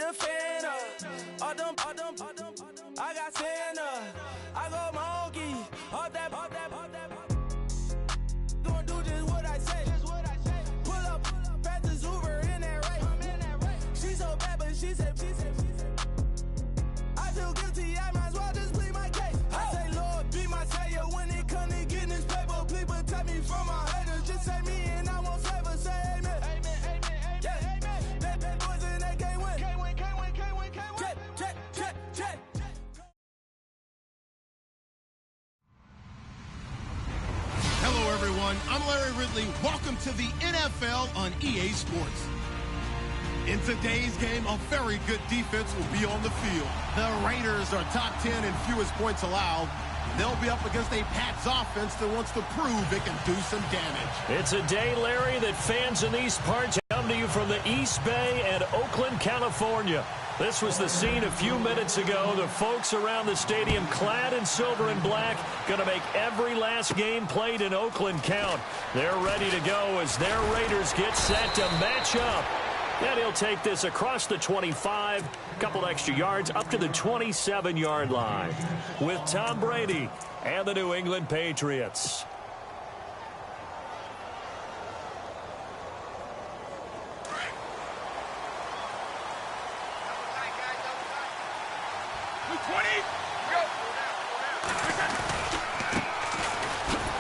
a fan of. All them, I got Santa. I go monkey. All that. Gonna do just what I say. Pull up, fast as Uber in that race. She so bad, but she said. I feel guilty, I might as well just plead my case. I say, Lord, be my savior when it come to getting this paper. Please protect me from my haters. Just say me and I won't save her. Say amen. Yeah. Bad boys and they can't win. Check. Hello, everyone. I'm Larry Ridley. Welcome to the NFL on EA Sports. In today's game, a very good defense will be on the field. The Raiders are top 10 in fewest points allowed. They'll be up against a Pats offense that wants to prove it can do some damage. It's a day, Larry, that fans in these parts come to you from the East Bay and Oakland, California. This was the scene a few minutes ago. The folks around the stadium clad in silver and black going to make every last game played in Oakland count. They're ready to go as their Raiders get set to match up. And he'll take this across the 25, a couple extra yards up to the 27-yard line with Tom Brady and the New England Patriots.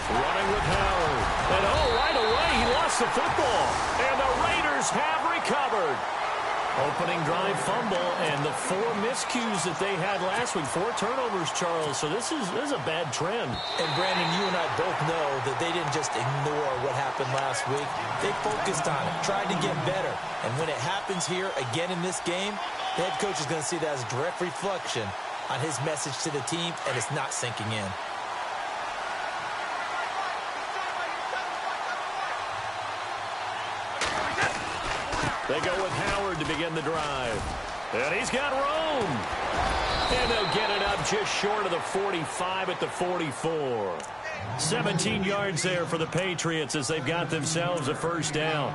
Running with Howard. And right away he lost the football. And the Raiders have recovered. Opening drive fumble and the 4 miscues that they had last week. 4 turnovers, Charles. So this is a bad trend. And Brandon, you and I both know that they didn't just ignore what happened last week. They focused on it, tried to get better. And when it happens here again in this game, the head coach is going to see that as a direct reflection on his message to the team, and it's not sinking in. They go with Howard to begin the drive. And he's got room. And they'll get it up just short of the 45 at the 44. 17 yards there for the Patriots as they've got themselves a first down.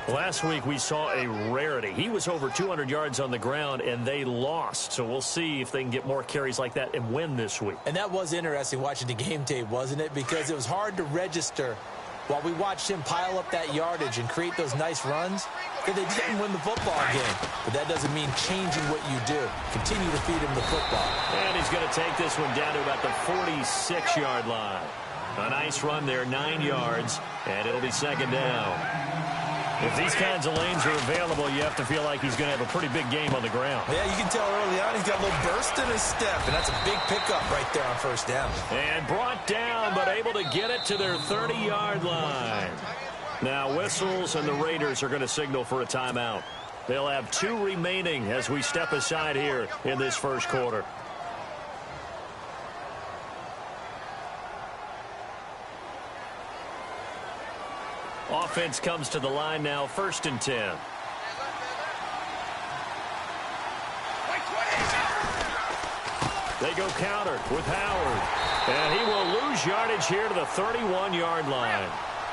Last week we saw a rarity. He was over 200 yards on the ground, and they lost. So we'll see if they can get more carries like that and win this week. And that was interesting watching the game tape, wasn't it? Because it was hard to register while we watched him pile up that yardage and create those nice runs, that they didn't win the football game. But that doesn't mean changing what you do. Continue to feed him the football. And he's going to take this one down to about the 46-yard line. A nice run there, 9 yards, and it'll be second down. If these kinds of lanes are available, you have to feel like he's going to have a pretty big game on the ground. Yeah, you can tell early on he's got a little burst in his step, and that's a big pickup right there on first down. And brought down, but able to get it to their 30-yard line. Now whistles, and the Raiders are going to signal for a timeout. They'll have 2 remaining as we step aside here in this first quarter. Offense comes to the line now, 1st and 10. They go counter with Howard. And he will lose yardage here to the 31-yard line.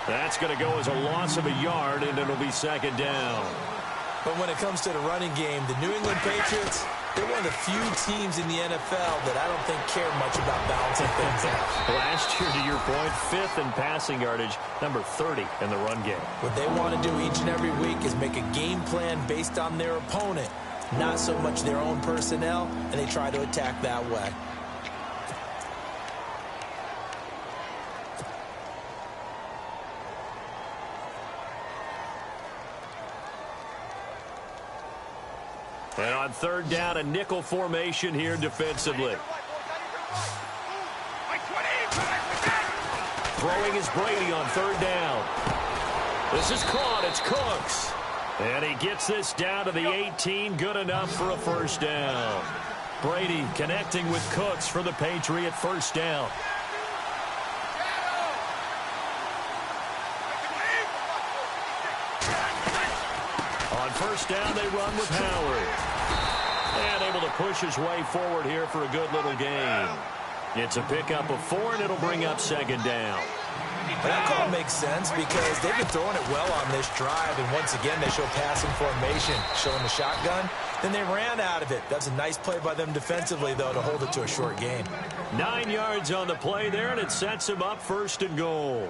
That's going to go as a loss of a yard, and it'll be second down. But when it comes to the running game, the New England Patriots, they're one of the few teams in the NFL that I don't think care much about balancing things out. Last year, to your point, 5th in passing yardage, number 30 in the run game. What they want to do each and every week is make a game plan based on their opponent, not so much their own personnel, and they try to attack that way. And on 3rd down, a nickel formation here defensively. Throwing is Brady on 3rd down. This is caught. It's Cooks. And he gets this down to the 18. Good enough for a first down. Brady connecting with Cooks for the Patriot first down. On first down, they run with Howard. And able to push his way forward here for a good little gain. It's a pickup of 4, and it'll bring up second down. And that call makes sense because they've been throwing it well on this drive, and once again they show passing formation, showing the shotgun. Then they ran out of it. That's a nice play by them defensively, though, to hold it to a short game. 9 yards on the play there, and it sets him up 1st and goal.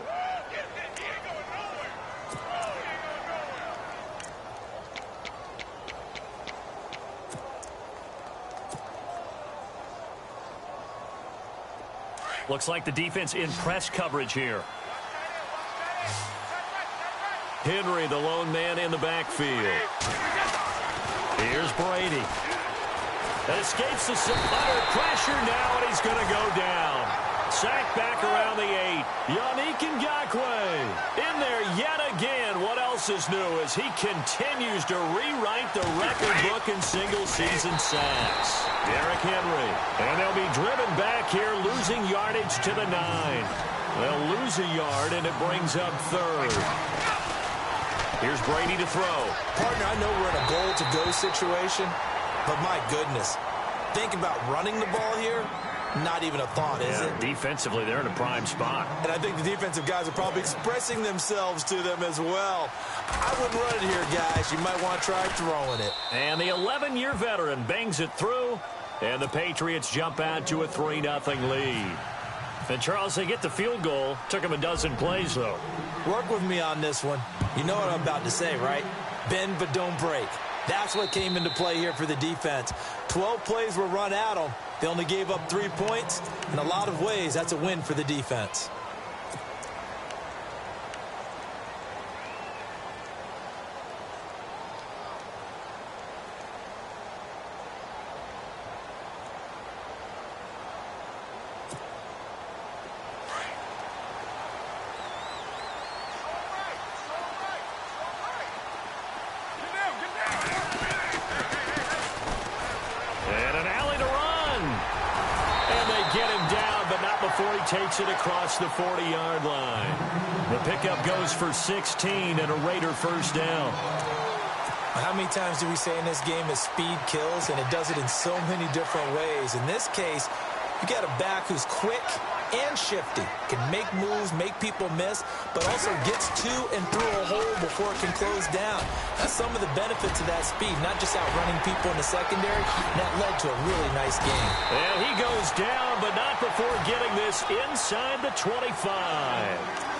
Looks like the defense in press coverage here. Henry, the lone man in the backfield. Here's Brady. Escapes the under pressure now, and he's going to go down. Sacked back around the 8. Yannick Ngakoue in there yet again. What else is new as he continues to rewrite the record book in single-season sacks. Derrick Henry. And they'll be driven back here, losing yardage to the 9. They'll lose a yard, and it brings up 3rd. Here's Brady to throw. Partner, I know we're in a goal-to-go situation, but my goodness, think about running the ball here. Not even a thought, is it? Defensively, they're in a prime spot. And I think the defensive guys are probably expressing themselves to them as well. I wouldn't run it here, guys. You might want to try throwing it. And the 11-year veteran bangs it through, and the Patriots jump out to a 3-0 lead. And, Charles, they get the field goal. Took them a dozen plays, though. Work with me on this one. You know what I'm about to say, right? Bend but don't break. That's what came into play here for the defense. 12 plays were run at them. They only gave up 3 points. In a lot of ways, that's a win for the defense. Takes it across the 40-yard line. The pickup goes for 16 and a Raider 1st down. How many times do we say in this game that speed kills, and it does it in so many different ways. In this case, you got a back who's quick and shifty, can make moves, make people miss, but also gets to and through a hole before it can close down. That's some of the benefits of that speed, not just outrunning people in the secondary. That led to a really nice game. And he goes down, but not before getting this inside the 25.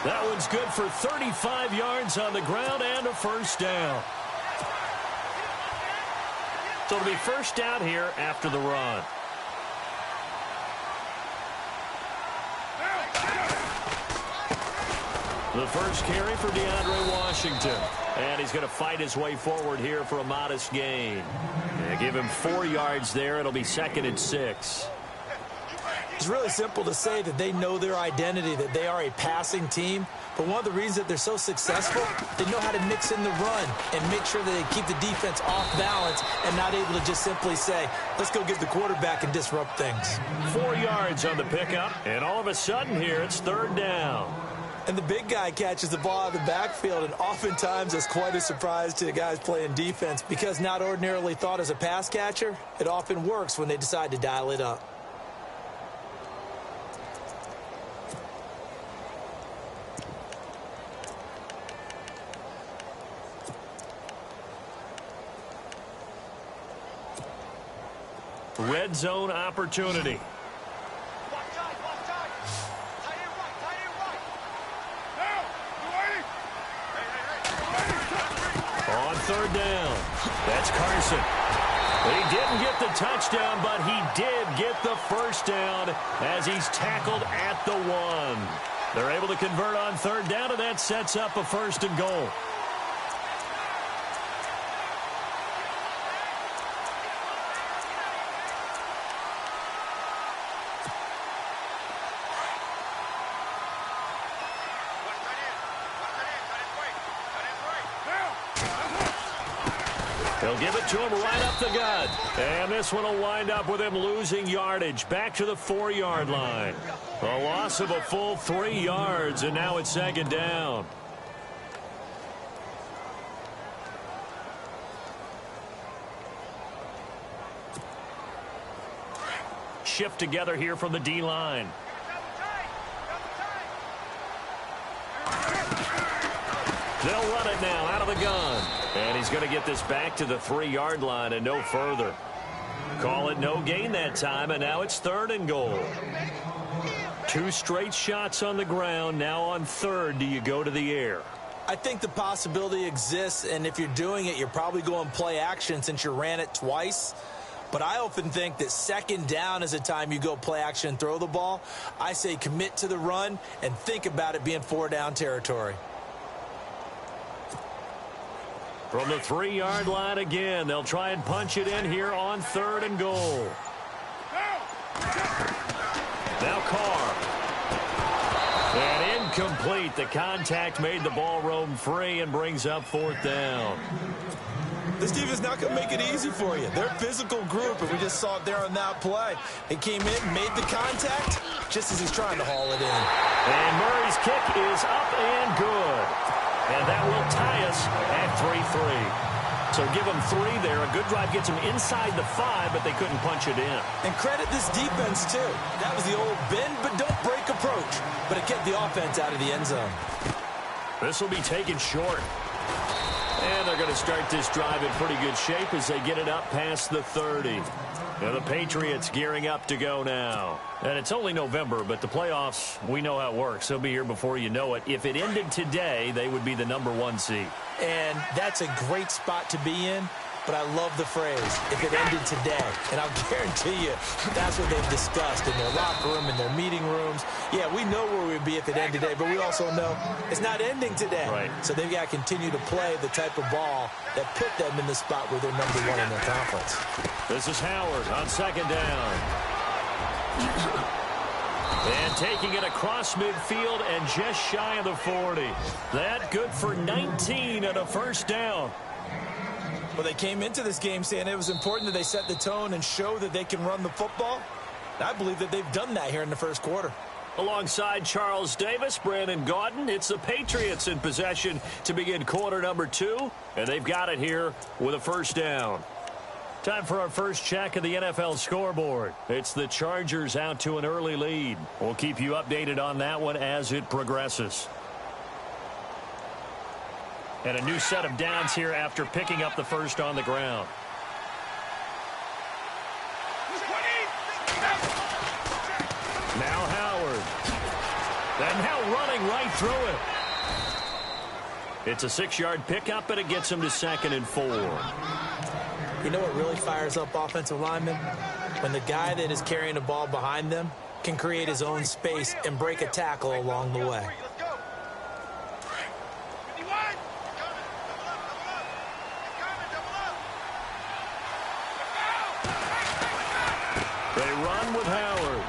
That one's good for 35 yards on the ground and a 1st down. So it'll be 1st down here after the run. The first carry for DeAndre Washington. And he's going to fight his way forward here for a modest gain. Give him 4 yards there. It'll be 2nd and 6. It's really simple to say that they know their identity, that they are a passing team. But one of the reasons that they're so successful, they know how to mix in the run and make sure that they keep the defense off balance and not able to just simply say, let's go get the quarterback and disrupt things. 4 yards on the pickup, and all of a sudden here it's 3rd down. And the big guy catches the ball out of the backfield, and oftentimes it's quite a surprise to the guys playing defense because not ordinarily thought as a pass catcher, it often works when they decide to dial it up. Red zone opportunity. On 3rd down, that's Carson. He didn't get the touchdown, but he did get the 1st down as he's tackled at the 1. They're able to convert on 3rd down, and that sets up a 1st and goal. They'll give it to him right up the gut. And this one will wind up with him losing yardage back to the 4-yard line. A loss of a full 3 yards, and now it's 2nd down. Shift together here from the D-line. They'll run it now out of the gun. And he's going to get this back to the 3-yard line and no further. Call it no gain that time, and now it's 3rd and goal. 2 straight shots on the ground. Now on 3rd, do you go to the air? I think the possibility exists, and if you're doing it, you're probably going play action since you ran it twice. But I often think that 2nd down is the time you go play action and throw the ball. I say commit to the run and think about it being 4-down territory. From the 3-yard line again, they'll try and punch it in here on 3rd and goal. Now Carr. And incomplete. The contact made the ball roam free and brings up 4th down. This defense is not going to make it easy for you. They're a physical group, and we just saw it there on that play. They came in, made the contact, just as he's trying to haul it in. And Murray's kick is up and good. And that will tie us at 3-3. So give them 3 there. A good drive gets them inside the 5, but they couldn't punch it in. And credit this defense, too. That was the old bend but don't break approach. But it kept the offense out of the end zone. This will be taken short. And they're going to start this drive in pretty good shape as they get it up past the 30. And the Patriots gearing up to go now. And it's only November, but the playoffs, we know how it works. They'll be here before you know it. If it ended today, they would be the #1 seed. And that's a great spot to be in. But I love the phrase, if it ended today. And I'll guarantee you, that's what they've discussed in their locker room, in their meeting rooms. Yeah, we know where we'd be if it ended today, but we also know it's not ending today. Right. So they've got to continue to play the type of ball that put them in the spot where they're #1 in their conference. This is Howard on 2nd down. And taking it across midfield and just shy of the 40. That good for 19 and a 1st down. Well, they came into this game saying it was important that they set the tone and show that they can run the football. I believe that they've done that here in the 1st quarter. Alongside Charles Davis, Brandon Gaudin, it's the Patriots in possession to begin quarter #2, and they've got it here with a 1st down. Time for our first check of the NFL scoreboard. It's the Chargers out to an early lead. We'll keep you updated on that one as it progresses. And a new set of downs here after picking up the 1st on the ground. Now Howard. And now running right through it. It's a 6-yard pickup, and it gets him to 2nd and 4. You know what really fires up offensive linemen? When the guy that is carrying the ball behind them can create his own space and break a tackle along the way. They run with Howard.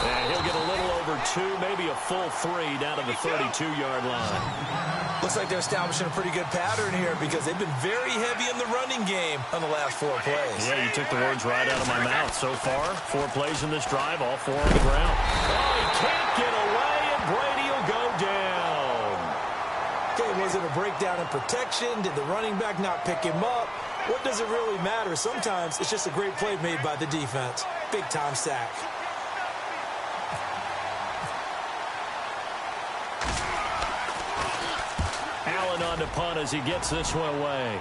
And he'll get a little over 2, maybe a full 3 down to the 32-yard line. Looks like they're establishing a pretty good pattern here because they've been very heavy in the running game on the last 4 plays. Yeah, you took the words right out of my mouth. So far, 4 plays in this drive, all 4 on the ground. Oh, he can't get away, and Brady will go down. Okay, was it a breakdown in protection? Did the running back not pick him up? What does it really matter? Sometimes it's just a great play made by the defense. Big-time sack. Allen on to punt as he gets this one away.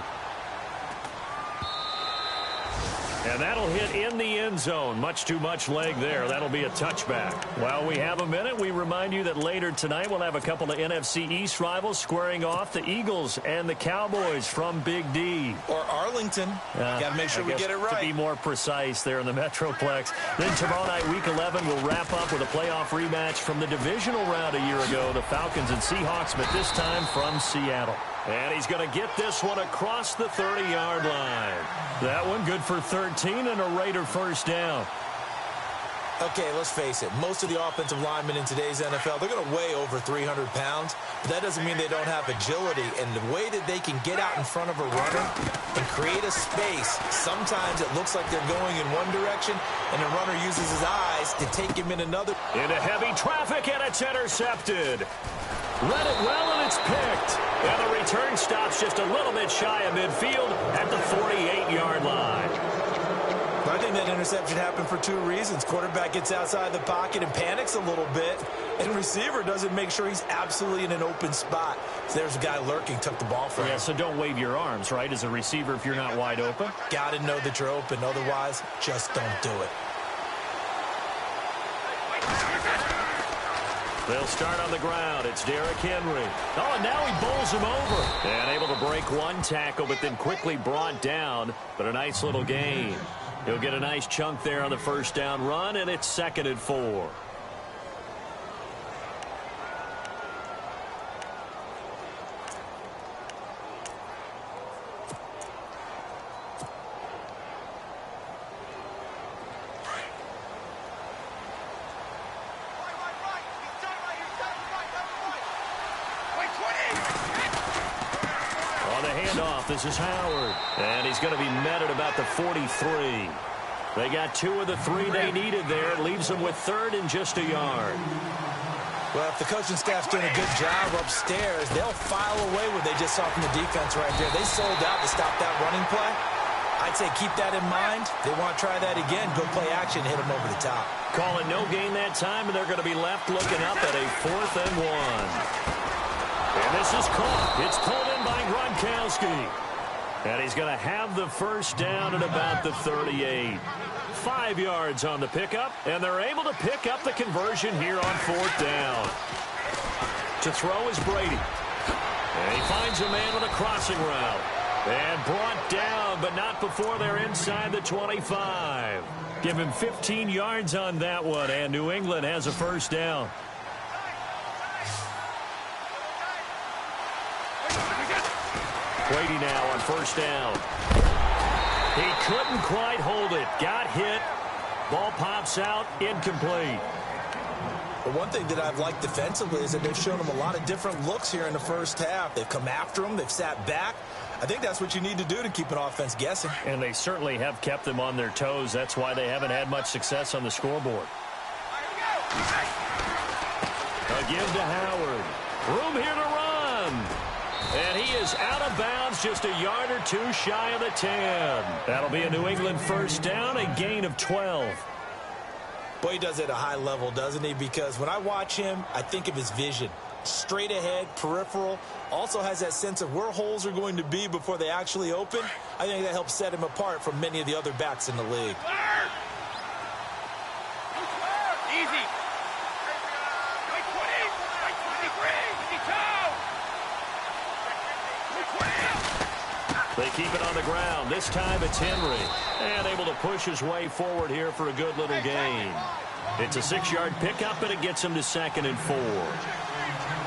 And that'll hit in the end zone. Much too much leg there. That'll be a touchback. While we have a minute, we remind you that later tonight we'll have a couple of NFC East rivals squaring off, the Eagles and the Cowboys from Big D. Or Arlington. Got to make sure we get it right. To be more precise there in the Metroplex. Then tomorrow night, Week 11, we'll wrap up with a playoff rematch from the divisional round a year ago, the Falcons and Seahawks, but this time from Seattle. And he's going to get this one across the 30-yard line. That one good for 13 and a Raider 1st down. Okay, let's face it. Most of the offensive linemen in today's NFL, they're going to weigh over 300 pounds. But that doesn't mean they don't have agility. And the way that they can get out in front of a runner and create a space, sometimes it looks like they're going in one direction, and the runner uses his eyes to take him in another. Into heavy traffic, and it's intercepted. Read it well, and it's picked. And the return stops just a little bit shy of midfield at the 48-yard line. I think that interception happened for two reasons. Quarterback gets outside the pocket and panics a little bit, and receiver doesn't make sure he's absolutely in an open spot. So there's a guy lurking, took the ball from him. Yeah, so don't wave your arms, right, as a receiver if you're not wide open. Got to know that you're open. Otherwise, just don't do it. They'll start on the ground. It's Derrick Henry. Oh, and now he bowls him over. And able to break one tackle, but then quickly brought down. But a nice little gain. He'll get a nice chunk there on the first down run, and it's 2nd and 4. This is Howard, and he's going to be met at about the 43. They got 2 of the 3 they needed there. It leaves them with 3rd and just a yard. Well, if the coaching staff's doing a good job upstairs, they'll file away what they just saw from the defense right there. They sold out to stop that running play. I'd say keep that in mind. They want to try that again. Go play action, hit them over the top. Call it no gain that time, and they're going to be left looking up at a 4th and 1. And this is caught. It's pulled in by Gronkowski. And he's going to have the first down at about the 38. 5 yards on the pickup, and they're able to pick up the conversion here on 4th down. To throw is Brady. And he finds a man with a crossing route. And brought down, but not before they're inside the 25. Give him 15 yards on that one, and New England has a first down. Brady now on first down. He couldn't quite hold it. Got hit. Ball pops out. Incomplete. But one thing that I've liked defensively is that they've shown him a lot of different looks here in the first half. They've come after him. They've sat back. I think that's what you need to do to keep an offense guessing. And they certainly have kept them on their toes. That's why they haven't had much success on the scoreboard. A give to Howard. Room here to run. And he is out of bounds, just a yard or 2 shy of the 10. That'll be a New England first down, a gain of 12. Boy, he does it at a high level, doesn't he? Because when I watch him, I think of his vision. Straight ahead, peripheral. Also has that sense of where holes are going to be before they actually open. I think that helps set him apart from many of the other backs in the league. Easy. They keep it on the ground. This time it's Henry. And able to push his way forward here for a good little gain. It's a 6-yard pickup, and it gets him to 2nd and 4.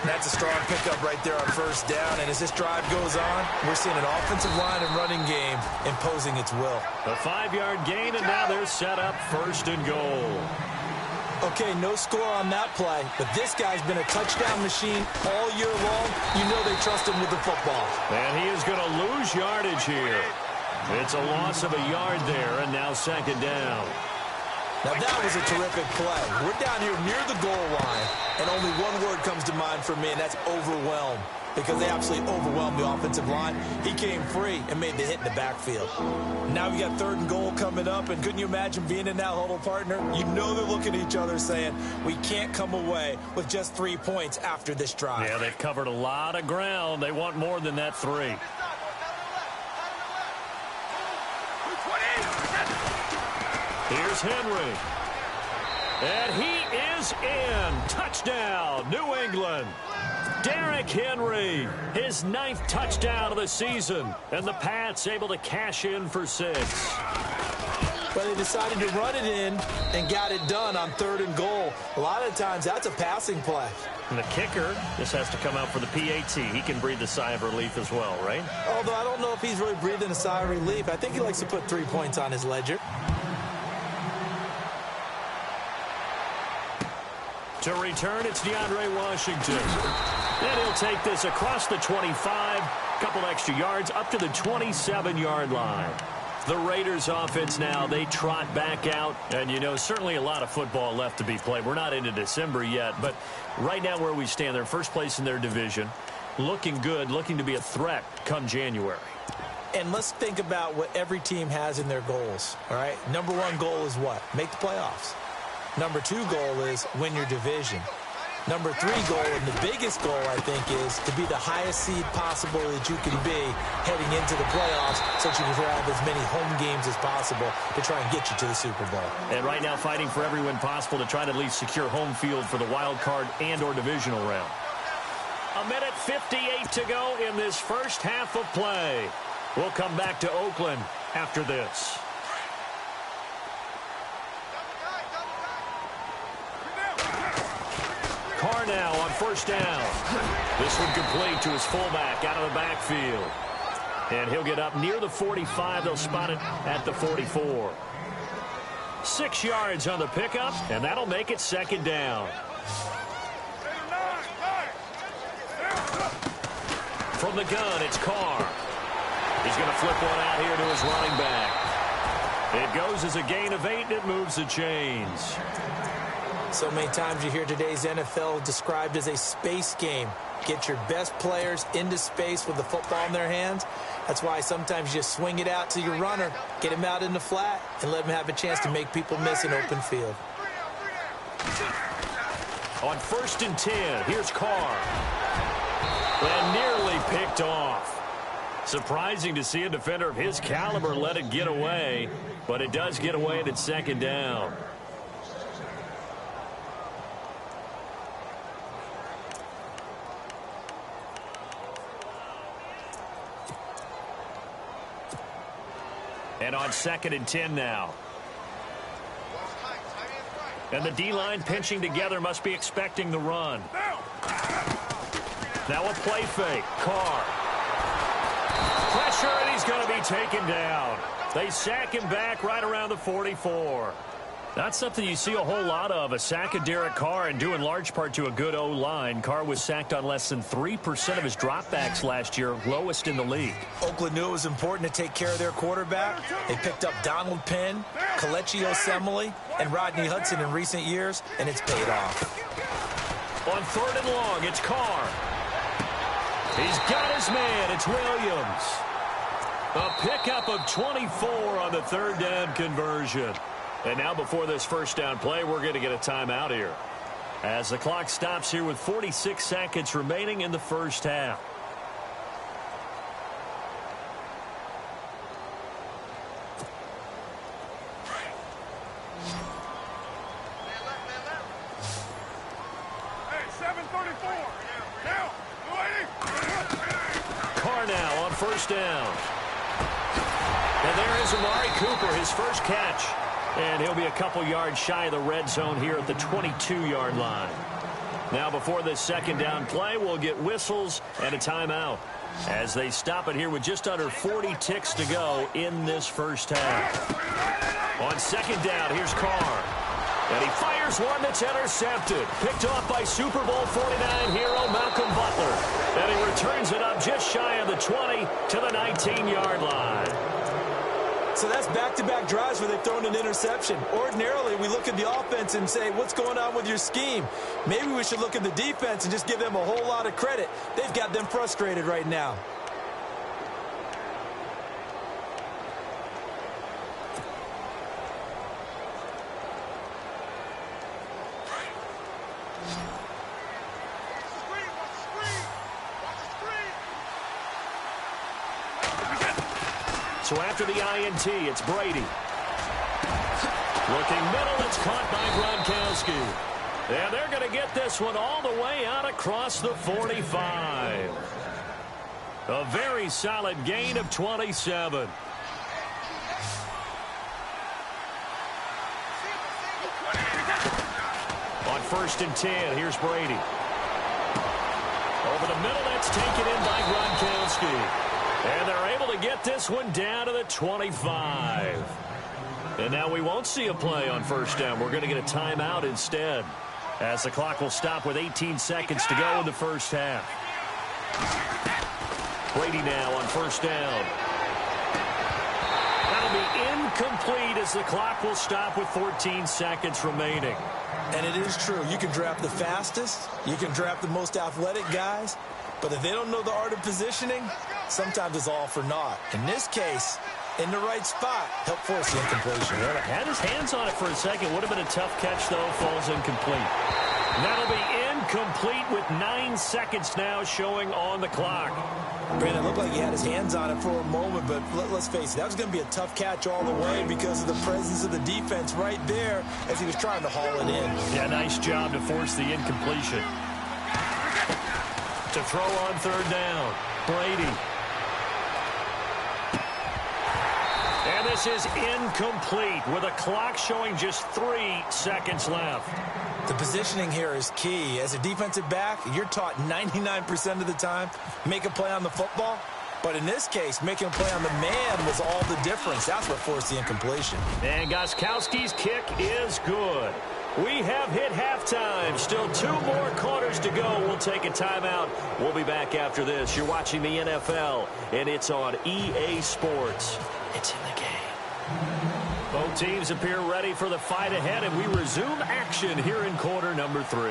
That's a strong pickup right there on first down. And as this drive goes on, we're seeing an offensive line and running game imposing its will. A 5-yard gain, and now they're set up 1st and goal. Okay, no score on that play, but this guy's been a touchdown machine all year long. You know they trust him with the football. And he is going to lose yardage here. It's a loss of a yard there, and now 2nd down. Now that was a terrific play. We're down here near the goal line, and only one word comes to mind for me, and that's overwhelmed. Because they absolutely overwhelmed the offensive line. He came free and made the hit in the backfield. Now we got 3rd and goal coming up, and couldn't you imagine being in that huddle, partner? You know they're looking at each other saying, we can't come away with just 3 points after this drive. Yeah, they've covered a lot of ground. They want more than that 3. Here's Henry. And he is in. Touchdown, New England. Derrick Henry, his 9th touchdown of the season. And the Pats able to cash in for 6. But they decided to run it in and got it done on 3rd and goal. A lot of times that's a passing play. And the kicker, this has to come out for the PAT. He can breathe a sigh of relief as well, right? Although I don't know if he's really breathing a sigh of relief. I think he likes to put 3 points on his ledger. To return, it's DeAndre Washington. And he'll take this across the 25, couple extra yards, up to the 27-yard line. The Raiders offense now, they trot back out. And, you know, certainly a lot of football left to be played. We're not into December yet, but right now where we stand, they're first place in their division. Looking good, looking to be a threat come January. And let's think about what every team has in their goals, all right? Number one goal is what? Make the playoffs. Number two goal is win your division. Number three goal, and the biggest goal, I think, is to be the highest seed possible that you can be heading into the playoffs so that you can have as many home games as possible to try and get you to the Super Bowl. And right now fighting for every win possible to try to at least secure home field for the wild card and or divisional round. 1:58 to go in this first half of play. We'll come back to Oakland after this. Carr now on first down. This one complete to his fullback out of the backfield. And he'll get up near the 45. They'll spot it at the 44. 6 yards on the pickup, and that'll make it second down. From the gun, it's Carr. He's going to flip one out here to his running back. It goes as a gain of 8, and it moves the chains. So many times you hear today's NFL described as a space game. Get your best players into space with the football in their hands. That's why sometimes you just swing it out to your runner, get him out in the flat, and let him have a chance to make people miss an open field. On 1st and 10, here's Carr. And nearly picked off. Surprising to see a defender of his caliber let it get away, but it does get away and it's second down. And on 2nd and 10 now. And the D-line pinching together, must be expecting the run. Now a play fake. Carr. Pressure, and he's going to be taken down. They sack him back right around the 44. Not something you see a whole lot of, a sack of Derek Carr, and due in large part to a good O-line. Carr was sacked on less than 3% of his dropbacks last year, lowest in the league. Oakland knew it was important to take care of their quarterback. They picked up Donald Penn, Kelechi Osemele, and Rodney Hudson in recent years, and it's paid off. On 3rd and long, it's Carr. He's got his man. It's Williams. A pickup of 24 on the 3rd down conversion. And now before this first down play, we're going to get a timeout here, as the clock stops here with 46 seconds remaining in the first half. Carr now on first down. And there is Amari Cooper, his first catch. And he'll be a couple yards shy of the red zone here at the 22-yard line. Now before this second down play, we'll get whistles and a timeout as they stop it here with just under 40 ticks to go in this first half. On 2nd down, here's Carr. And he fires one that's intercepted. Picked off by Super Bowl 49 hero Malcolm Butler. And he returns it up just shy of the 20 to the 19-yard line. So that's back-to-back drives where they've thrown an interception. Ordinarily, we look at the offense and say, what's going on with your scheme? Maybe we should look at the defense and just give them a whole lot of credit. They've got them frustrated right now. So after the INT, it's Brady. Looking middle, it's caught by Gronkowski. And they're going to get this one all the way out across the 45. A very solid gain of 27. On 1st and 10, here's Brady. Over the middle, that's taken in by Gronkowski. And they're able to get this one down to the 25. And now we won't see a play on first down. We're going to get a timeout instead, as the clock will stop with 18 seconds to go in the first half. Brady now on first down. That'll be incomplete as the clock will stop with 14 seconds remaining. And it is true. You can draft the fastest. You can draft the most athletic guys. But if they don't know the art of positioning, sometimes it's all for naught. In this case, in the right spot, help force the incompletion. Yeah, had his hands on it for a second. Would have been a tough catch, though. Falls incomplete. And that'll be incomplete with 9 seconds now showing on the clock. Brandon, it looked like he had his hands on it for a moment, but let's face it, that was going to be a tough catch all the way because of the presence of the defense right there as he was trying to haul it in. Yeah, nice job to force the incompletion. To throw on third down, Brady. And this is incomplete with a clock showing just 3 seconds left. The positioning here is key. As a defensive back, you're taught 99% of the time, make a play on the football. But in this case, making a play on the man was all the difference. That's what forced the incompletion. And Gostkowski's kick is good. We have hit halftime. Still 2 more quarters to go. We'll take a timeout. We'll be back after this. You're watching the NFL, and it's on EA Sports. It's in the game. Both teams appear ready for the fight ahead, and we resume action here in quarter number 3.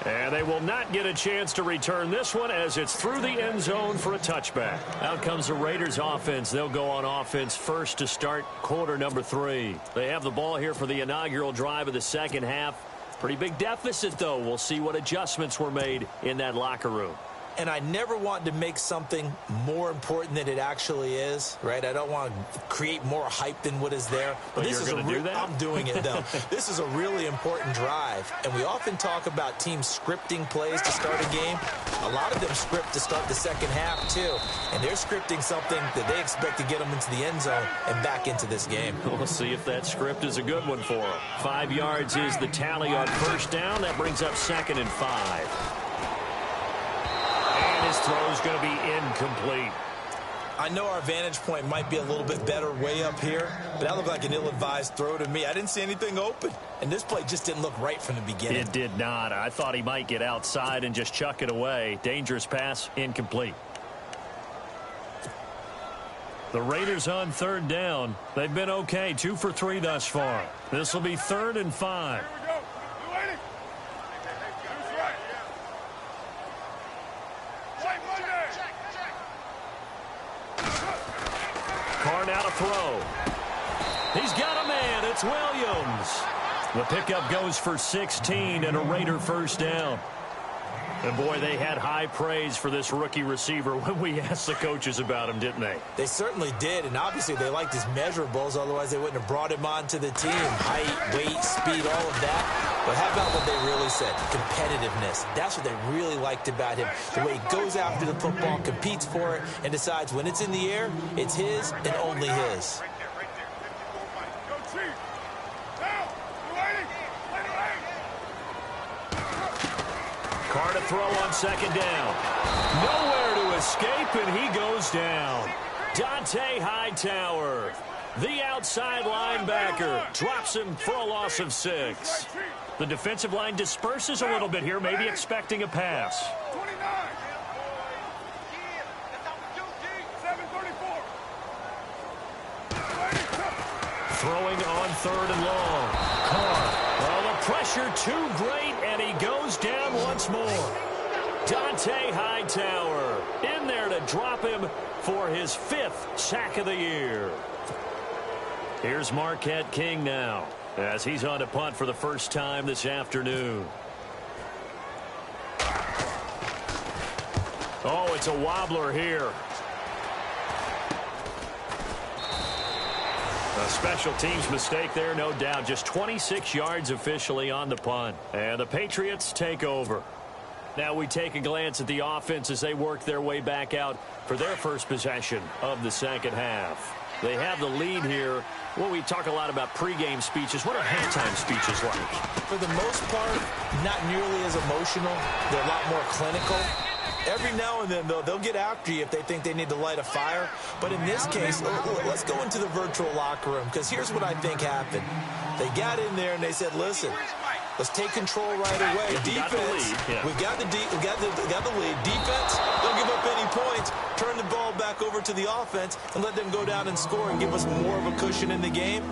And they will not get a chance to return this one as it's through the end zone for a touchback. Out comes the Raiders offense. They'll go on offense first to start quarter number 3. They have the ball here for the inaugural drive of the second half. Pretty big deficit, though. We'll see what adjustments were made in that locker room. And I never want to make something more important than it actually is, right? I don't want to create more hype than what is there. But this is do that? I'm doing it, though. This is a really important drive. And we often talk about teams scripting plays to start a game. A lot of them script to start the second half, too. And they're scripting something that they expect to get them into the end zone and back into this game. We'll see if that script is a good one for them. 5 yards is the tally on first down. That brings up 2nd and 5. His throw is going to be incomplete. I know our vantage point might be a little bit better way up here, but that looked like an ill-advised throw to me. I didn't see anything open, and this play just didn't look right from the beginning. It did not. I thought he might get outside and just chuck it away. Dangerous pass, incomplete. The Raiders on third down. They've been okay, 2 for 3 thus far. This will be 3rd and 5. Carr now to throw. He's got a man. It's Williams. The pickup goes for 16 and a Raider first down. And, boy, they had high praise for this rookie receiver when we asked the coaches about him, didn't they? They certainly did, and obviously they liked his measurables. Otherwise, they wouldn't have brought him onto the team. Height, weight, speed, all of that. But how about what they really said? Competitiveness. That's what they really liked about him. The way he goes after the football, competes for it, and decides when it's in the air, it's his and only his. Carr to throw on second down. Nowhere to escape, and he goes down. Dante Hightower, the outside linebacker, drops him for a loss of 6. The defensive line disperses a little bit here, maybe expecting a pass. Throwing on 3rd and long. Carr. Well, the pressure too great, and he goes down once more. Dante Hightower in there to drop him for his 5th sack of the year. Here's Marquette King now as he's on to punt for the first time this afternoon. Oh, it's a wobbler here. A special teams mistake there, no doubt. Just 26 yards officially on the punt. And the Patriots take over. Now we take a glance at the offense as they work their way back out for their first possession of the second half. They have the lead here. Well, we talk a lot about pregame speeches. What are halftime speeches like? For the most part, not nearly as emotional. They're a lot more clinical. Every now and then, though, they'll get after you if they think they need to light a fire. But in this case, let's go into the virtual locker room, because here's what I think happened. They got in there and they said, listen, let's take control right away. Defense, we've got the lead. Defense, don't give up any points. Turn the ball back over to the offense and let them go down and score and give us more of a cushion in the game.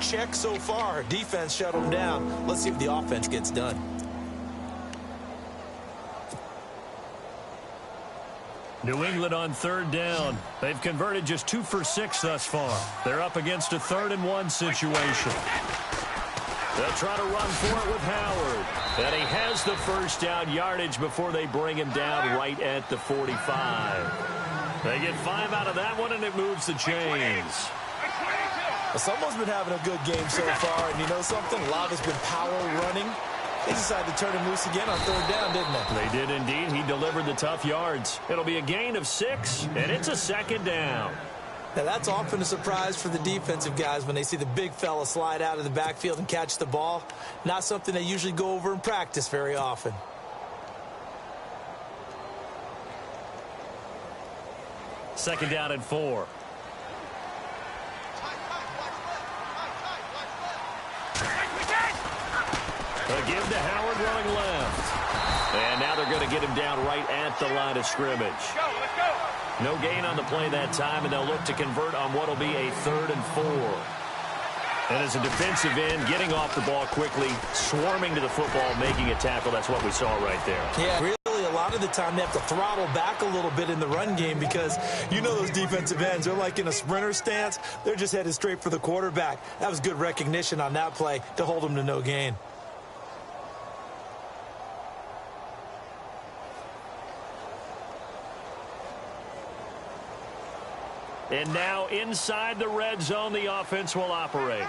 Check so far. Defense shut them down. Let's see if the offense gets done. New England on third down. They've converted just 2 for 6 thus far. They're up against a 3rd-and-1 situation. They'll try to run for it with Howard. And he has the first down yardage before they bring him down right at the 45. They get 5 out of that one, and it moves the chains. Well, someone's been having a good game so far, and you know something? A lot has been power running. They decided to turn him loose again on 3rd down, didn't they? They did indeed. He delivered the tough yards. It'll be a gain of 6, and it's a 2nd down. Now, that's often a surprise for the defensive guys when they see the big fella slide out of the backfield and catch the ball. Not something they usually go over in practice very often. Second down and 4. A give to Howard running left. And now they're going to get him down right at the line of scrimmage. Let's go. No gain on the play that time, and they'll look to convert on what will be a 3rd and 4. And as a defensive end, getting off the ball quickly, swarming to the football, making a tackle, that's what we saw right there. Yeah, really, a lot of the time they have to throttle back a little bit in the run game because you know those defensive ends, they're like in a sprinter stance. They're just headed straight for the quarterback. That was good recognition on that play to hold them to no gain. And now inside the red zone, the offense will operate.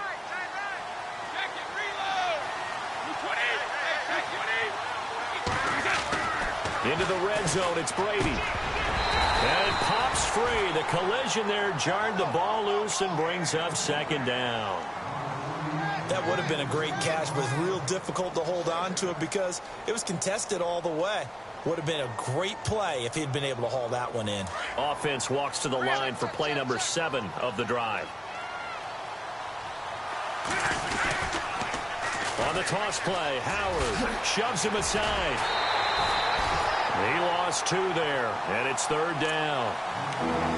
Into the red zone, it's Brady. And it pops free. The collision there jarred the ball loose and brings up 2nd down. That would have been a great catch, but it's real difficult to hold on to it because it was contested all the way. Would have been a great play if he'd been able to haul that one in. Offense walks to the line for play number 7 of the drive. On the toss play, Howard shoves him aside. He lost 2 there, and it's 3rd down.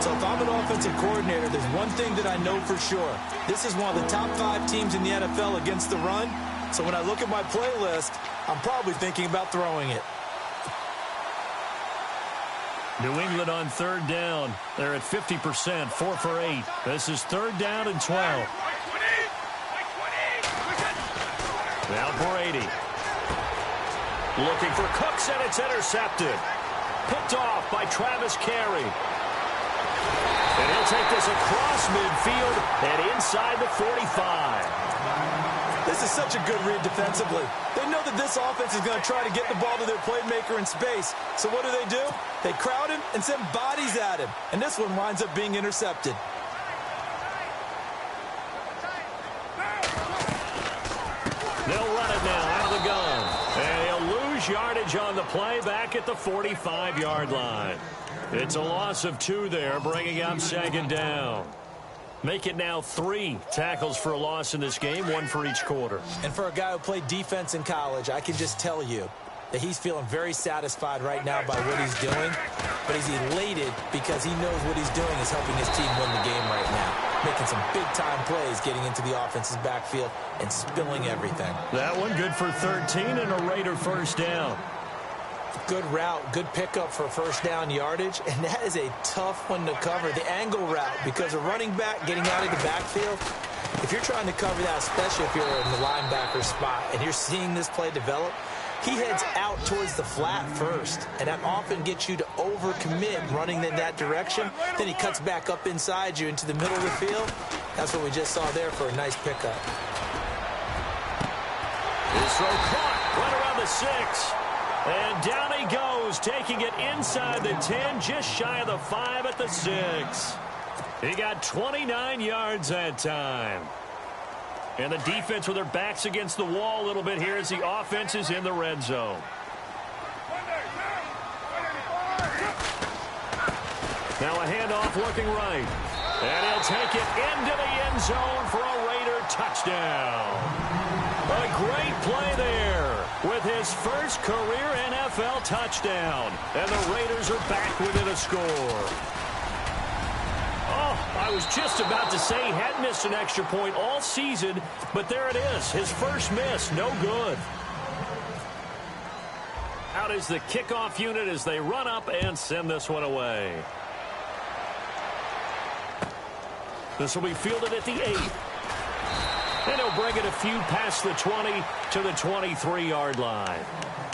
So if I'm an offensive coordinator, there's one thing that I know for sure. This is one of the top 5 teams in the NFL against the run. So when I look at my playlist, I'm probably thinking about throwing it. New England on 3rd down. They're at 50%, 4 for 8. This is 3rd down and 12. Now Brady. Looking for Cooks, and it's intercepted. Picked off by Travis Carey. And he'll take this across midfield and inside the 45. This is such a good read defensively. They know that this offense is going to try to get the ball to their playmaker in space. So what do? They crowd him and send bodies at him. And this one winds up being intercepted. They'll run it now out of the gun. And he'll lose yardage on the play back at the 45-yard line. It's a loss of 2 there, bringing up 2nd down. Make it now 3 tackles for a loss in this game, 1 for each quarter. And for a guy who played defense in college, I can just tell you that he's feeling very satisfied right now by what he's doing. But he's elated because he knows what he's doing is helping his team win the game right now. Making some big-time plays, getting into the offense's backfield and spilling everything. That one good for 13 and a Raider first down. Good route, good pickup for 1st down yardage, and that is a tough one to cover, the angle route, because a running back getting out of the backfield, if you're trying to cover that, especially if you're in the linebacker spot, and you're seeing this play develop, he heads out towards the flat first, and that often gets you to overcommit running in that direction. Then he cuts back up inside you into the middle of the field. That's what we just saw there for a nice pickup. His throw caught right around the 6. And down he goes, taking it inside the 10, just shy of the 5 at the 6. He got 29 yards that time. And the defense with their backs against the wall a little bit here as the offense is in the red zone. Now a handoff looking right. And he'll take it into the end zone for a Raider touchdown. A great play there with his first career NFL touchdown. And the Raiders are back within a score. Oh, I was just about to say he hadn't missed an extra point all season, but there it is. His first miss, no good. Out is the kickoff unit as they run up and send this one away. This will be fielded at the 8. And he'll bring it a few past the 20 to the 23-yard line.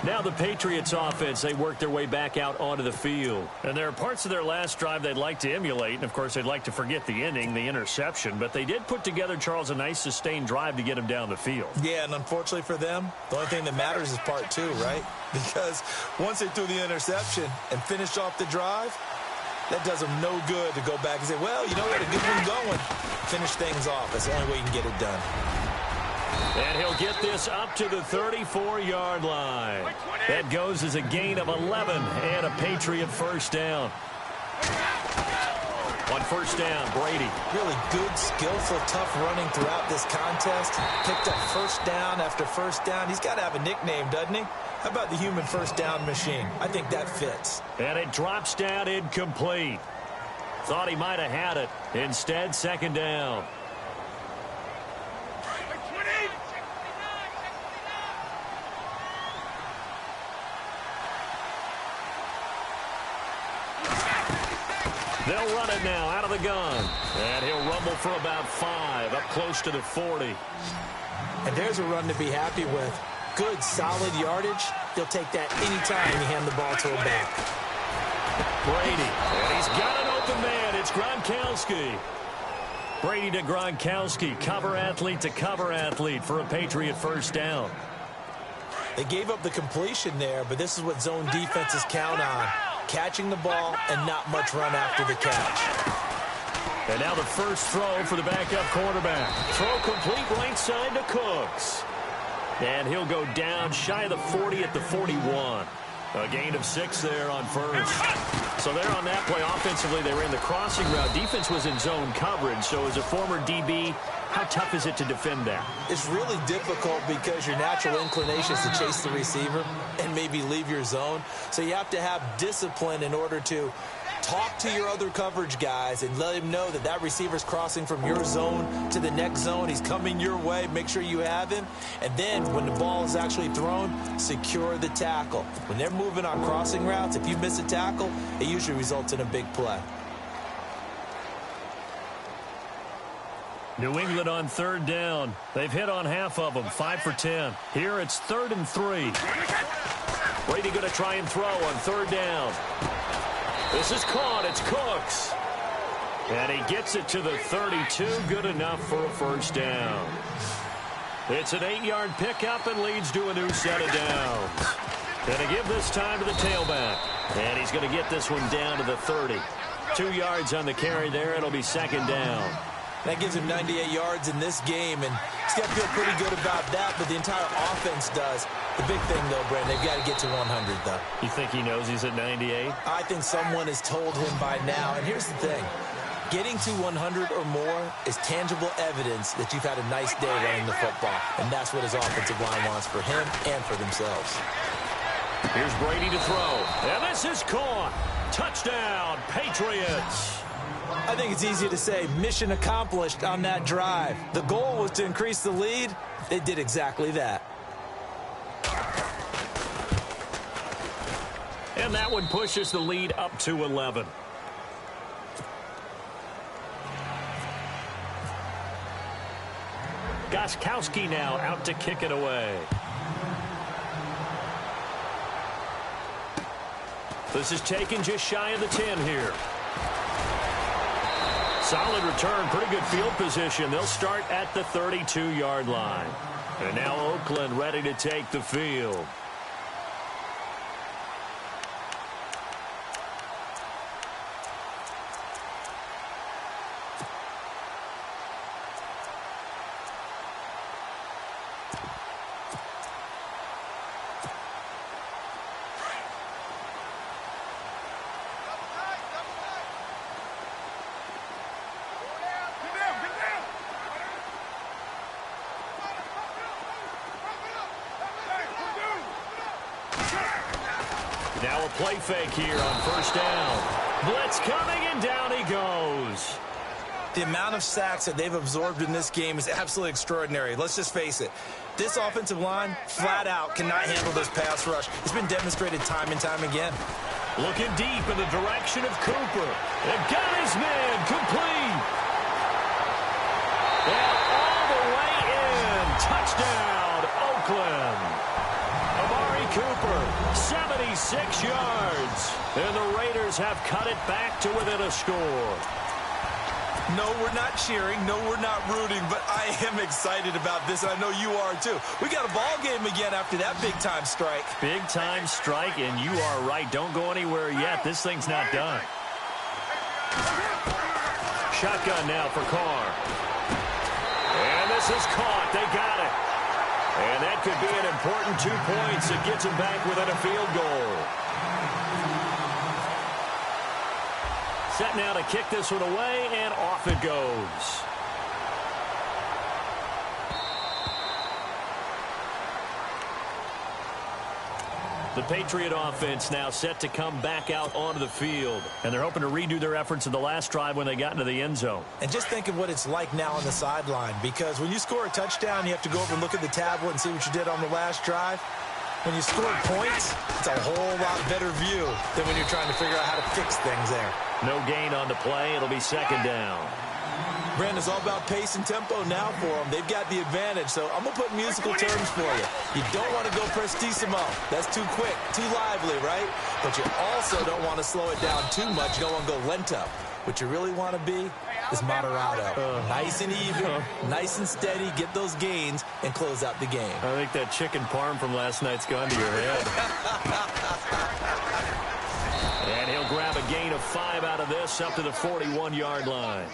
Now the Patriots offense, they work their way back out onto the field. And there are parts of their last drive they'd like to emulate. And, of course, they'd like to forget the inning, the interception. But they did put together, Charles, a nice sustained drive to get him down the field. Yeah, and unfortunately for them, the only thing that matters is part 2, right? Because once they threw the interception and finished off the drive, that does them no good to go back and say, well, you know what, a good one going. Finish things off. That's the only way you can get it done. And he'll get this up to the 34-yard line. That goes as a gain of 11 and a Patriot first down. On first down, Brady. Really good, skillful, tough running throughout this contest. Picked up first down after first down. He's got to have a nickname, doesn't he? How about the human first down machine? I think that fits. And it drops down incomplete. Thought he might have had it. Instead, second down. They'll run it now out of the gun. And he'll rumble for about 5, up close to the 40. And there's a run to be happy with. Good, solid yardage. He'll take that anytime you hand the ball to him back. Brady. And he's got an open man. It's Gronkowski. Brady to Gronkowski. Cover athlete to cover athlete for a Patriot first down. They gave up the completion there, but this is what zone defenses count on. Catching the ball and not much run after the catch. And now the first throw for the backup quarterback. Throw complete right side to Cooks. And he'll go down shy of the 40 at the 41. A gain of 6 there on first. So there on that play, offensively, they ran the crossing route. Defense was in zone coverage. So as a former DB, how tough is it to defend that? It's really difficult because your natural inclination is to chase the receiver and maybe leave your zone. So you have to have discipline in order to talk to your other coverage guys and let him know that that receiver's crossing from your zone to the next zone. He's coming your way. Make sure you have him. And then when the ball is actually thrown, secure the tackle. When they're moving on crossing routes, if you miss a tackle, it usually results in a big play. New England on third down. They've hit on half of them, 5 for 10. Here it's 3rd and 3. Brady going to try and throw on third down. This is caught. It's Cooks. And he gets it to the 32. Good enough for a first down. It's an 8-yard pickup and leads to a new set of downs. Going to give this time to the tailback. And he's going to get this one down to the 30. 2 yards on the carry there. It'll be second down. That gives him 98 yards in this game, and he's got to feel pretty good about that, but the entire offense does. The big thing, though, Brandon, they've got to get to 100, though. You think he knows he's at 98? I think someone has told him by now, and here's the thing. Getting to 100 or more is tangible evidence that you've had a nice day running the football, and that's what his offensive line wants for him and for themselves. Here's Brady to throw, and this is caught. Touchdown, Patriots. I think it's easy to say mission accomplished on that drive. The goal was to increase the lead. They did exactly that. And that one pushes the lead up to 11. Gronkowski now out to kick it away. This is taken just shy of the 10 here. Solid return, pretty good field position. They'll start at the 32-yard line. And now Oakland ready to take the field. Now a play fake here on first down. Blitz coming, and down he goes. The amount of sacks that they've absorbed in this game is absolutely extraordinary. Let's just face it. This offensive line, flat out, cannot handle this pass rush. It's been demonstrated time and time again. Looking deep in the direction of Cooper. And got his man complete. And all the way in. Touchdown, Oakland. Amari Cooper, 76 yards. And the Raiders have cut it back to within a score. No, we're not cheering. No, we're not rooting. But I am excited about this, and I know you are too. We got a ball game again after that big-time strike. Big-time strike, and you are right. Don't go anywhere yet. This thing's not done. Shotgun now for Carr. And this is caught. They got it. And that could be an important 2 points. It gets them back within a field goal. Set now to kick this one away, and off it goes. The Patriot offense now set to come back out onto the field. And they're hoping to redo their efforts in the last drive when they got into the end zone. And just think of what it's like now on the sideline. Because when you score a touchdown, you have to go over and look at the tablet and see what you did on the last drive. When you score points, it's a whole lot better view than when you're trying to figure out how to fix things there. No gain on the play. It'll be second down. Brandon, it's all about pace and tempo now for them. They've got the advantage, so I'm going to put musical terms for you. You don't want to go prestissimo. That's too quick, too lively, right? But you also don't want to slow it down too much. You don't want to go lento. What you really want to be is moderado. Nice and even, nice and steady, get those gains, and close out the game. I think that chicken parm from last night's gone to your head. And he'll grab a gain of 5 out of this up to the 41-yard line.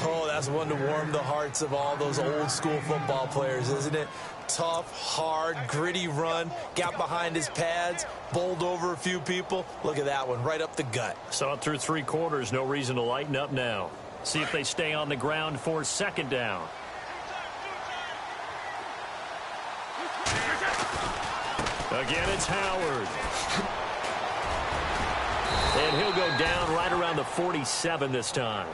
Oh, that's one to warm the hearts of all those old school football players, isn't it? Tough, hard, gritty run, got behind his pads, bowled over a few people. Look at that one, right up the gut. Saw it through 3 quarters, no reason to lighten up now. See if they stay on the ground for second down. Again, it's Howard. And he'll go down right around the 47 this time.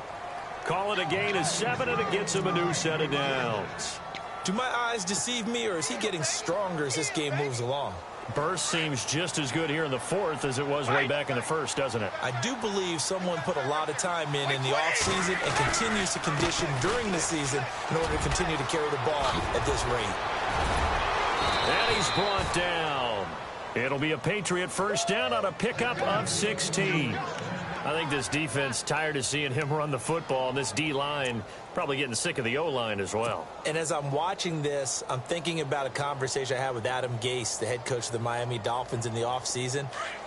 Call it a gain of 7, and it gets him a new set of downs. Do my eyes deceive me, or is he getting stronger as this game moves along? Burst seems just as good here in the 4th as it was way back in the 1st, doesn't it? I do believe someone put a lot of time in the offseason and continues to condition during the season in order to continue to carry the ball at this rate. And he's brought down. It'll be a Patriot first down on a pickup of 16. I think this defense tired of seeing him run the football, and this D-line probably getting sick of the O-line as well. And as I'm watching this, I'm thinking about a conversation I had with Adam Gase, the head coach of the Miami Dolphins in the offseason.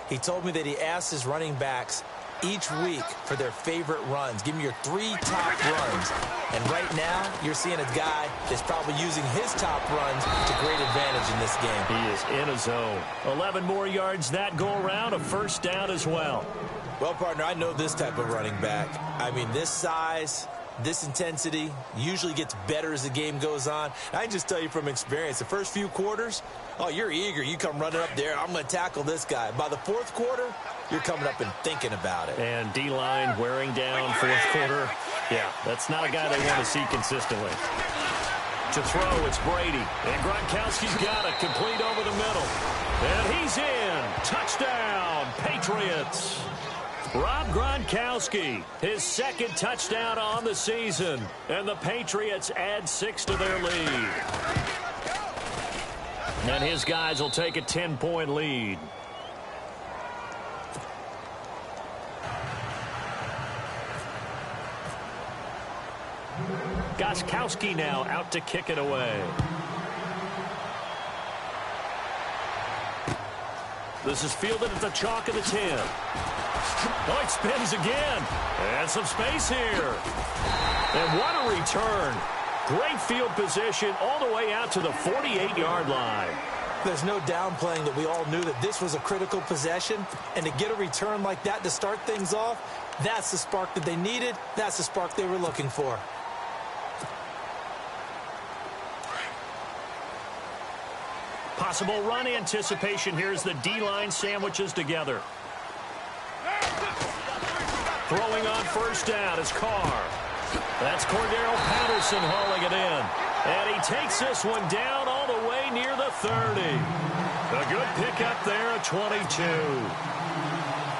He told me that he asked his running backs each week for their favorite runs. Give me your 3 top runs. And right now, you're seeing a guy that's probably using his top runs to great advantage in this game. He is in a zone. 11 more yards that go around, a first down as well. Well, partner, I know this type of running back. I mean, this size, this intensity usually gets better as the game goes on. I can just tell you from experience, the first few quarters, oh, you're eager. You come running up there, I'm going to tackle this guy. By the 4th quarter, you're coming up and thinking about it. And D-line wearing down 4th quarter. Yeah, that's not a guy they want to see consistently. To throw, it's Brady. And Gronkowski's got it, complete over the middle. And he's in. Touchdown, Patriots. Rob Gronkowski, his 2nd touchdown on the season. And the Patriots add 6 to their lead. And his guys will take a 10-point lead. Gronkowski now out to kick it away. This is fielded at the chalk of the 10. Oh, it spins again. And some space here. And what a return. Great field position all the way out to the 48-yard line. There's no downplaying that we all knew that this was a critical possession. And to get a return like that to start things off, that's the spark that they needed. That's the spark they were looking for. Possible run anticipation. Here's the D-line sandwiches together. Throwing on first down is Carr. That's Cordero Patterson hauling it in. And he takes this one down all the way near the 30. A good pickup there at 22.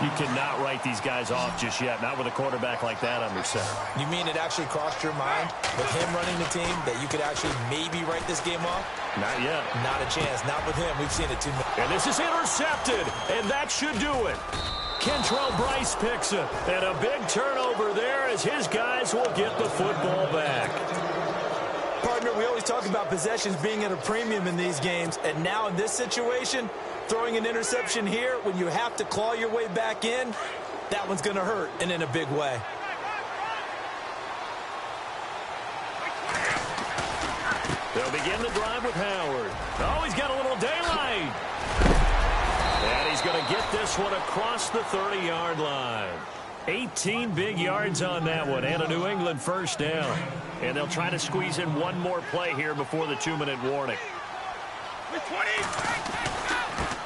You cannot write these guys off just yet, not with a quarterback like that under center. You mean it actually crossed your mind with him running the team that you could actually maybe write this game off? Not yet. Not a chance. Not with him. We've seen it too much. And this is intercepted, and that should do it. Kentrell Bryce picks it, and a big turnover there as his guys will get the football back. Partner, we always talk about possessions being at a premium in these games, and now in this situation, throwing an interception here when you have to claw your way back in, that one's going to hurt, and in a big way. They'll begin the drive with Howard. Oh, he's got a little daylight. And he's going to get this one across the 30-yard line. 18 big yards on that one, and a New England first down. And they'll try to squeeze in one more play here before the 2-minute warning.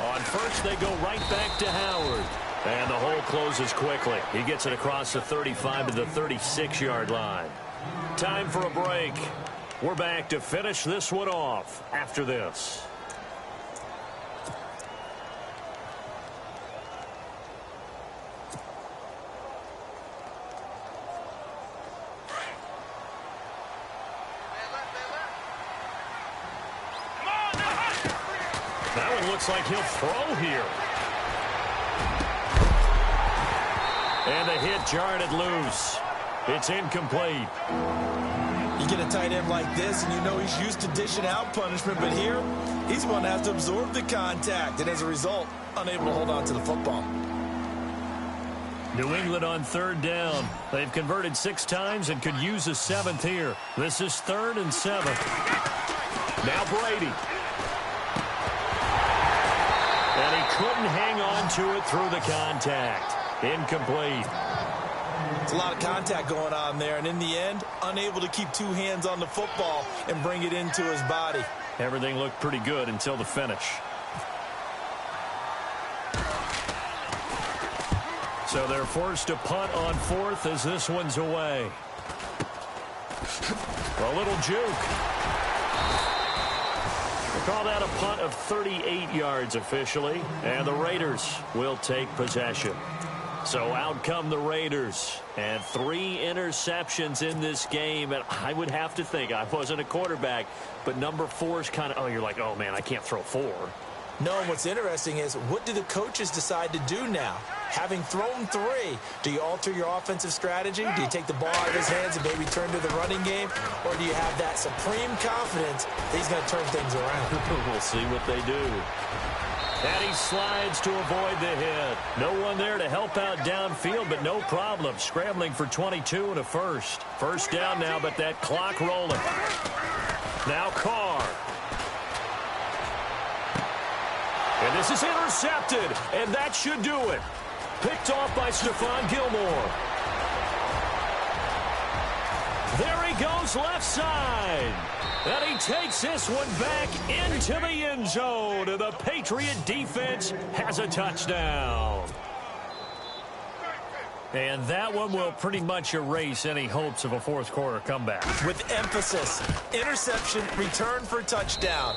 On first, they go right back to Howard. And the hole closes quickly. He gets it across the 35 to the 36-yard line. Time for a break. We're back to finish this one off after this. That one looks like he'll throw here. And the hit jarred it loose. It's incomplete. You get a tight end like this, and you know he's used to dishing out punishment, but here, he's going to have to absorb the contact, and as a result, unable to hold on to the football. New England on third down. They've converted 6 times and could use a 7th here. This is 3rd and 7. Now Brady. And he couldn't hang on to it through the contact. Incomplete. It's a lot of contact going on there, and in the end, unable to keep 2 hands on the football and bring it into his body. Everything looked pretty good until the finish. So they're forced to punt on 4th as this one's away. A little juke. We'll call that a punt of 38 yards officially, and the Raiders will take possession. So out come the Raiders, and 3 interceptions in this game, and I would have to think, I wasn't a quarterback, but number 4 is kind of, oh, you're like, oh, man, I can't throw 4. No, and what's interesting is, what do the coaches decide to do now? Having thrown 3, do you alter your offensive strategy? Do you take the ball out of his hands and maybe turn to the running game? Or do you have that supreme confidence that he's going to turn things around? We'll see what they do. And he slides to avoid the hit. No one there to help out downfield, but no problem. Scrambling for 22 and a first. First down now, but that clock rolling. Now Carr. And this is intercepted, and that should do it. Picked off by Stephon Gilmore. There he goes left side. And he takes this one back into the end zone. And the Patriot defense has a touchdown. And that one will pretty much erase any hopes of a fourth quarter comeback. With emphasis, interception, return for touchdown.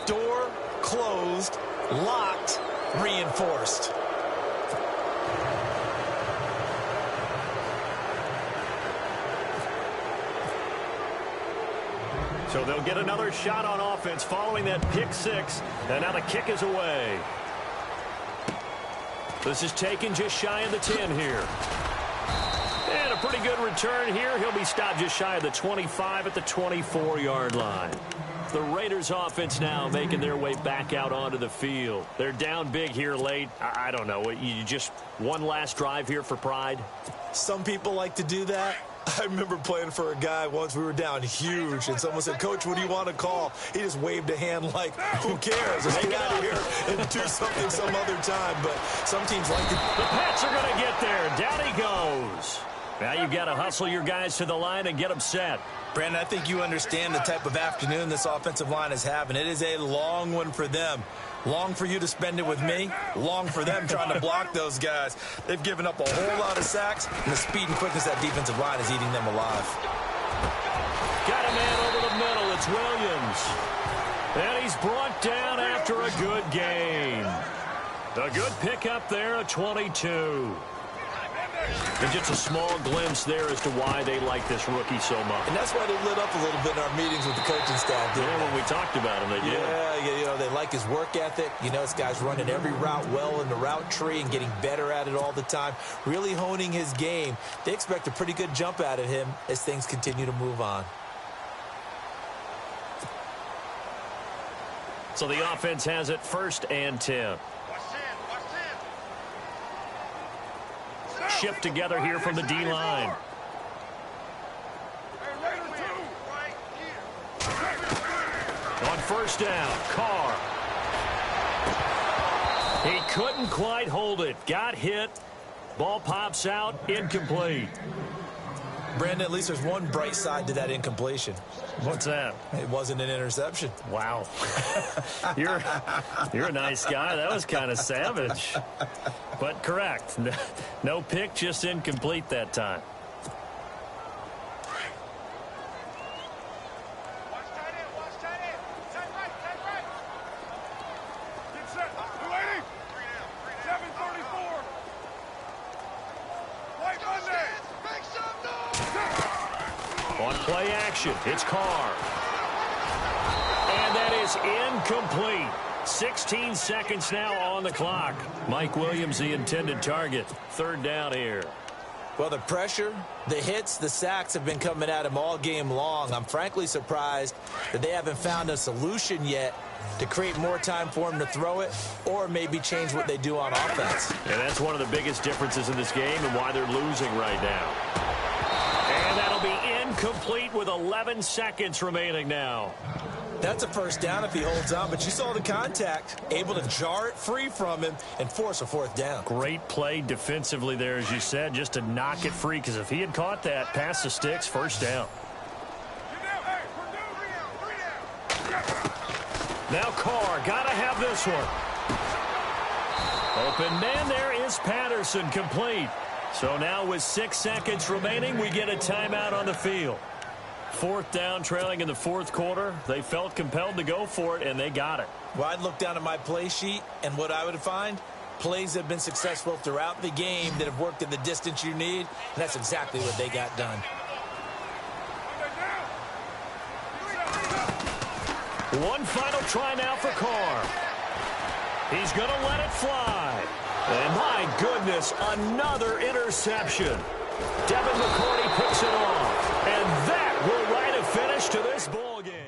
Door closed, locked, reinforced. So they'll get another shot on offense following that pick 6. And now the kick is away. This is taken just shy of the 10 here. And a pretty good return here. He'll be stopped just shy of the 25 at the 24-yard line. The Raiders offense now making their way back out onto the field. They're down big here late. I don't know. You just one last drive here for pride? Some people like to do that. I remember playing for a guy once. We were down huge, and someone said, "Coach, what do you want to call?" He just waved a hand like, who cares? Let's get out of here and do something some other time. But some teams like to. The Pats are going to get there. Down he goes. Now you've got to hustle your guys to the line and get them set. Brandon, I think you understand the type of afternoon this offensive line is having. It is a long one for them. Long for you to spend it with me. Long for them trying to block those guys. They've given up a whole lot of sacks, and the speed and quickness of that defensive line is eating them alive. Got a man over the middle. It's Williams. And he's brought down after a good game. A good pickup there, a 22. And just a small glimpse there as to why they like this rookie so much. And that's why they lit up a little bit in our meetings with the coaching staff. Yeah, when we talked about him, they did. Yeah, you know, they like his work ethic. You know, this guy's running every route well in the route tree and getting better at it all the time, really honing his game. They expect a pretty good jump out of him as things continue to move on. So the offense has it 1st and 10. Shift together here from the D-line. On 1st down, Carr. He couldn't quite hold it. Got hit. Ball pops out. Incomplete. Brandon, at least there's one bright side to that incompletion. What's that? It wasn't an interception. Wow. You're a nice guy. That was kind of savage. But correct. No pick, just incomplete that time. On play action, it's Carr. And that is incomplete. 16 seconds now on the clock. Mike Williams, the intended target. 3rd down here. Well, the pressure, the hits, the sacks have been coming at him all game long. I'm frankly surprised that they haven't found a solution yet to create more time for him to throw it or maybe change what they do on offense. And that's one of the biggest differences in this game and why they're losing right now. And that'll be incomplete with 11 seconds remaining now. That's a 1st down if he holds on, but you saw the contact, able to jar it free from him and force a 4th down. Great play defensively there, as you said, just to knock it free, because if he had caught that, past the sticks, 1st down. Now Carr, got to have this one. Open man there is Patterson, complete. So now with 6 seconds remaining, we get a timeout on the field. 4th down, trailing in the 4th quarter. They felt compelled to go for it, and they got it. Well, I'd look down at my play sheet, and what I would find, plays have been successful throughout the game that have worked in the distance you need, and that's exactly what they got done. One final try now for Carr. He's going to let it fly. And my goodness, another interception. Devin McCourty picks it off. And that will write a finish to this ball game.